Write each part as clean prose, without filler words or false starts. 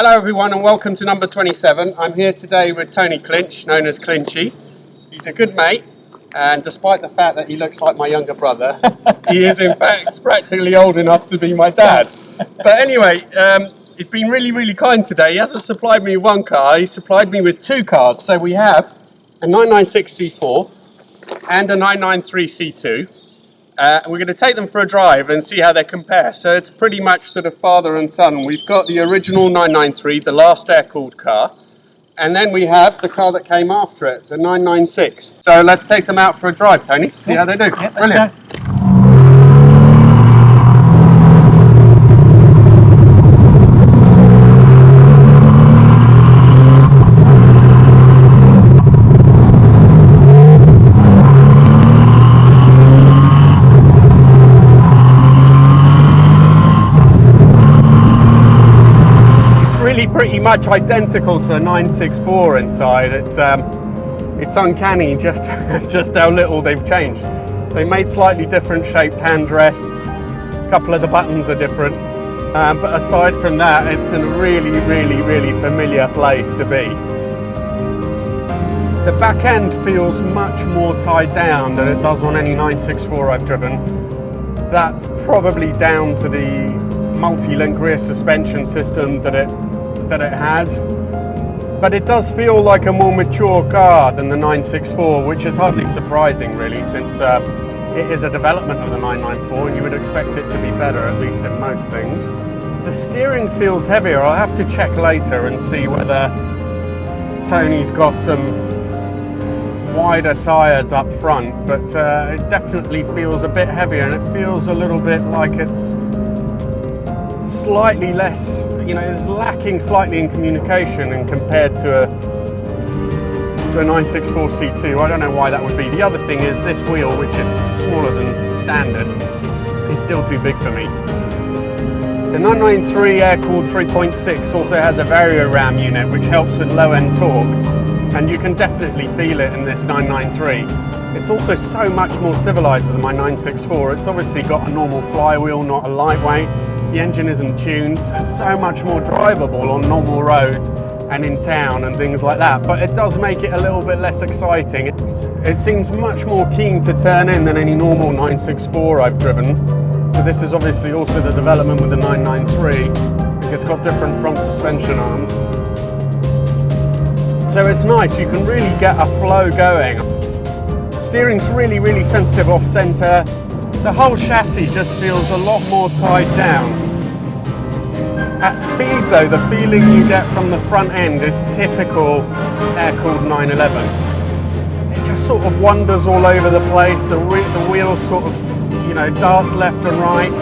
Hello everyone and welcome to number 27. I'm here today with Tony Clinch, known as Clinchy. He's a good mate, and despite the fact that he looks like my younger brother, he is in fact practically old enough to be my dad. But anyway, he's been really kind today. He hasn't supplied me with one car, he's supplied me with two cars. So we have a 996 C4 and a 993 C2. We're going to take them for a drive and see how they compare. So it's pretty much sort of father and son. We've got the original 993, the last air-cooled car, and then we have the car that came after it, the 996. So let's take them out for a drive, Tony, see how they do. Yeah, brilliant. Pretty much identical to a 964 inside. It's uncanny just how little they've changed. They made slightly different shaped hand rests. A couple of the buttons are different, but aside from that, it's in a really familiar place to be. The back end feels much more tied down than it does on any 964 I've driven. That's probably down to the multi-link rear suspension system that it has, but it does feel like a more mature car than the 964, which is hardly surprising really, since it is a development of the 994 and you would expect it to be better, at least in most things. The steering feels heavier. I'll have to check later and see whether Tony's got some wider tyres up front, but it definitely feels a bit heavier, and it feels a little bit like it's slightly less, it's lacking slightly in communication and compared to a 964 C2. I don't know why that would be. The other thing is this wheel, which is smaller than standard, is still too big for me. The 993 air-cooled 3.6 also has a Vario-Ram unit, which helps with low-end torque, and you can definitely feel it in this 993. It's also so much more civilized than my 964. It's obviously got a normal flywheel, not a lightweight. The engine isn't tuned, so it's so much more drivable on normal roads and in town and things like that, but it does make it a little bit less exciting. It seems much more keen to turn in than any normal 964 I've driven. So this is obviously also the development with the 993. It's got different front suspension arms. So it's nice, you can really get a flow going. Steering's really sensitive off centre. The whole chassis just feels a lot more tied down. At speed though, the feeling you get from the front end is typical air-cooled 911. It just sort of wanders all over the place, the wheel sort of, darts left and right.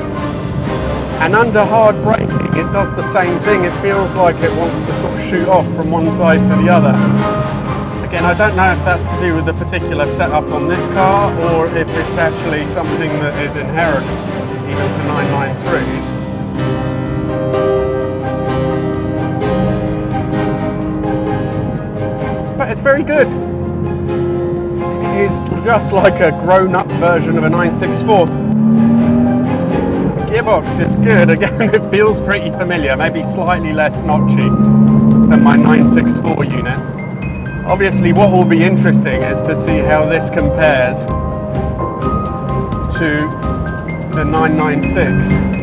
And under hard braking, it does the same thing. It feels like it wants to sort of shoot off from one side to the other. Again, I don't know if that's to do with the particular setup on this car or if it's actually something that is inherent even to 993s. But it's very good. It is just like a grown-up version of a 964. The gearbox is good. Again, it feels pretty familiar, maybe slightly less notchy than my 964 unit. Obviously, what will be interesting is to see how this compares to the 996.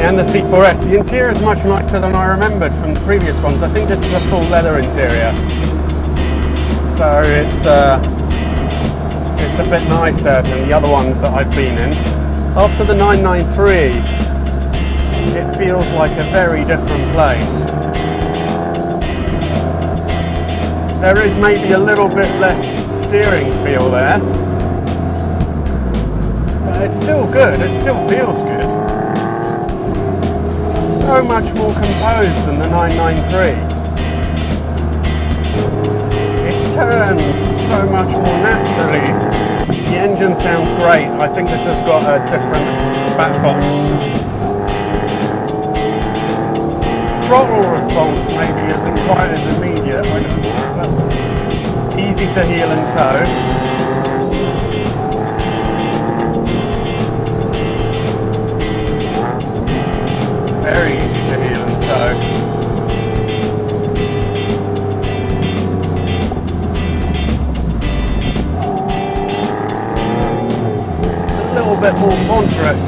And the C4S, the interior is much nicer than I remembered from the previous ones. I think this is a full leather interior, so it's a bit nicer than the other ones that I've been in. After the 993, it feels like a very different place. There is maybe a little bit less steering feel there, but it's still good, it still feels good. so much more composed than the 993. It turns so much more naturally. The engine sounds great. I think this has got a different back box. Throttle response maybe isn't quite as immediate, I don't know, but easy to heel and tow. Very easy to heel and tow. It's a little bit more ponderous,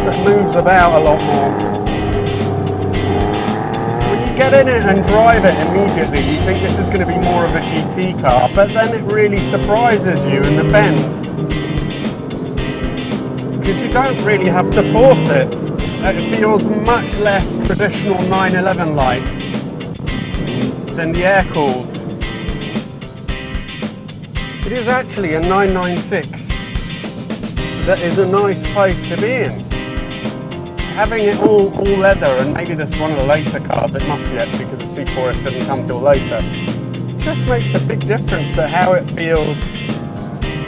so it moves about a lot more. So when you get in it and drive it immediately, you think this is going to be more of a GT car, but then it really surprises you in the bends, because you don't really have to force it. It feels much less traditional 911-like than the air-cooled. It is actually a 996 that is a nice place to be in. Having it all leather, and maybe this is one of the later cars, it must be actually because the C4S didn't come till later, just makes a big difference to how it feels,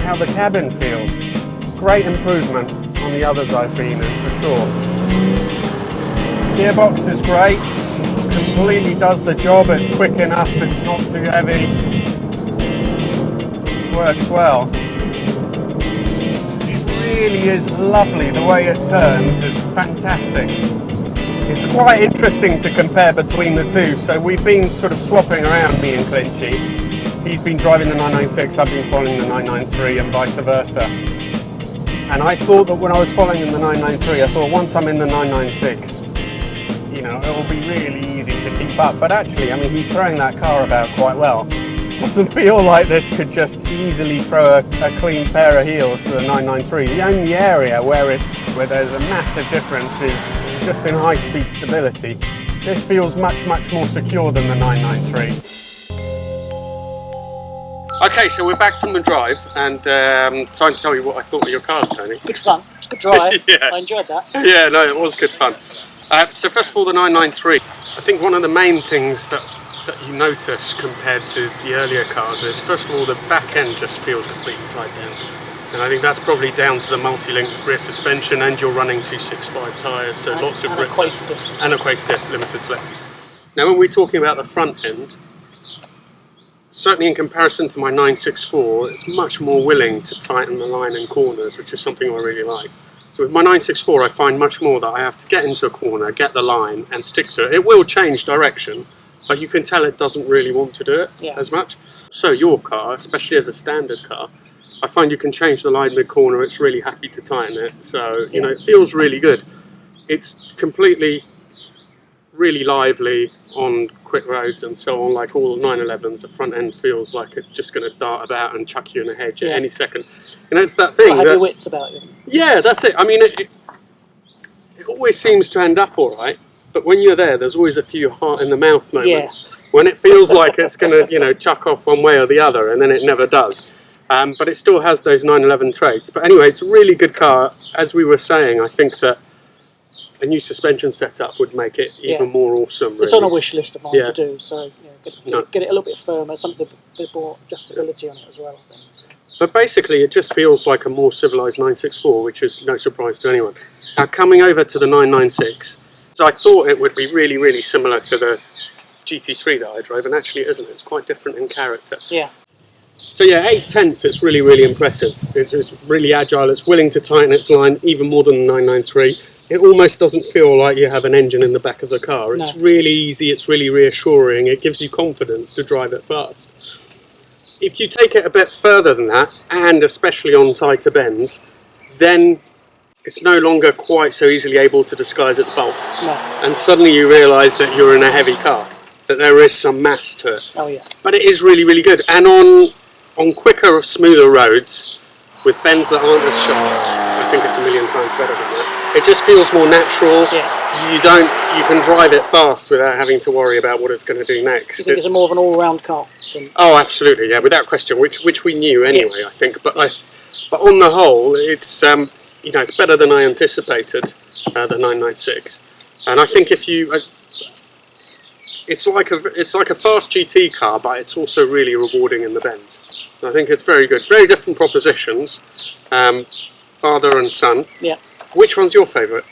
how the cabin feels. Great improvement on the others I've been in, for sure. Gearbox is great, completely does the job, it's quick enough, it's not too heavy, works well. It really is lovely, the way it turns is fantastic. It's quite interesting to compare between the two, so we've been sort of swapping around, me and Clinchy. He's been driving the 996, I've been following the 993 and vice versa. And I thought that when I was following in the 993, I thought once I'm in the 996, you know, it will be really easy to keep up. But actually, I mean, he's throwing that car about quite well. Doesn't feel like this could just easily throw a clean pair of heels to the 993. The only area where there's a massive difference is just in high-speed stability. This feels much more secure than the 993. Okay, so we're back from the drive, and time to tell you what I thought of your cars, Tony. Good fun, good drive. Yeah. I enjoyed that. Yeah, no, it was good fun. So first of all, the 993. I think one of the main things that you notice compared to the earlier cars is, first of all, the back end just feels completely tied down. And I think that's probably down to the multi-link rear suspension, and you're running 265 tyres, so lots of grip. And a quafer diff. And a quafer diff, limited slip. Now, when we're talking about the front end, certainly in comparison to my 964, it's much more willing to tighten the line in corners, which is something I really like. So with my 964, I find much more that I have to get into a corner, get the line, and stick to it. It will change direction, but you can tell it doesn't really want to do it as much. So your car, especially as a standard car, I find you can change the line mid-corner, it's really happy to tighten it. So, you know, it feels really good. It's completely, really lively on quick roads and so on, like all 911s. The front end feels like it's just going to dart about and chuck you in a hedge at any second. You know, it's that thing. Have your wits about you. Yeah, that's it. I mean, it always seems to end up all right, but when you're there, there's always a few heart-in-the-mouth moments when it feels like it's going to, you know, chuck off one way or the other, and then it never does. But it still has those 911 traits. But anyway, it's a really good car. As we were saying, I think that a new suspension setup would make it even more awesome. Really. It's on a wish list of mine to do, so get it a little bit firmer, something a bit more adjustability on it as well, I think. But basically, it just feels like a more civilised 964, which is no surprise to anyone. Now, coming over to the 996, so I thought it would be really, really similar to the GT3 that I drove, and actually it isn't. It's quite different in character. Yeah. So yeah, 8/10, it's really, really impressive. It's really agile. It's willing to tighten its line even more than the 993. It almost doesn't feel like you have an engine in the back of the car. It's really easy. It's really reassuring. It gives you confidence to drive it fast. If you take it a bit further than that, and especially on tighter bends, then it's no longer quite so easily able to disguise its bulk. No. And suddenly you realise that you're in a heavy car, that there is some mass to it. Oh yeah. But it is really, really good. And on quicker, smoother roads, with bends that aren't as sharp, I think it's a million times better than that. It just feels more natural. Yeah. You can drive it fast without having to worry about what it's going to do next. You think it's more of an all-round car? Oh, absolutely, yeah, without question. Which we knew anyway, I think. But on the whole, it's you know, it's better than I anticipated. The 996. And I think if you, it's like a fast GT car, but it's also really rewarding in the bends. I think it's very good. Very different propositions, father and son. Yeah. Which one's your favourite?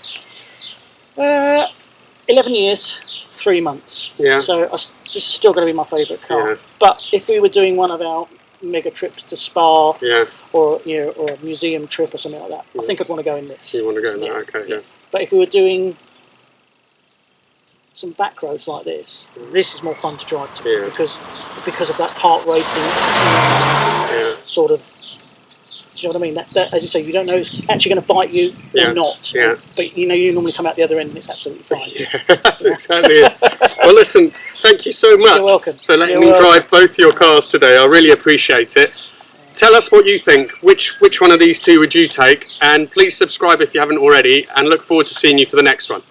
11 years, 3 months. Yeah. So this is still going to be my favourite car. Yeah. But if we were doing one of our mega trips to Spa, Yeah. or or a museum trip or something like that, I think I'd want to go in this. You want to go in there? Okay. Yeah. But if we were doing some back roads like this is more fun to drive to, Yeah. because of that kart racing sort of. Do you know what I mean? That, as you say, you don't know if it's actually going to bite you or not. Yeah. But you normally come out the other end and it's absolutely fine. Yeah, that's exactly it. Well, listen, thank you so much You're welcome. for letting me drive both your cars today. I really appreciate it. Tell us what you think. Which one of these two would you take? And please subscribe if you haven't already, and look forward to seeing you for the next one.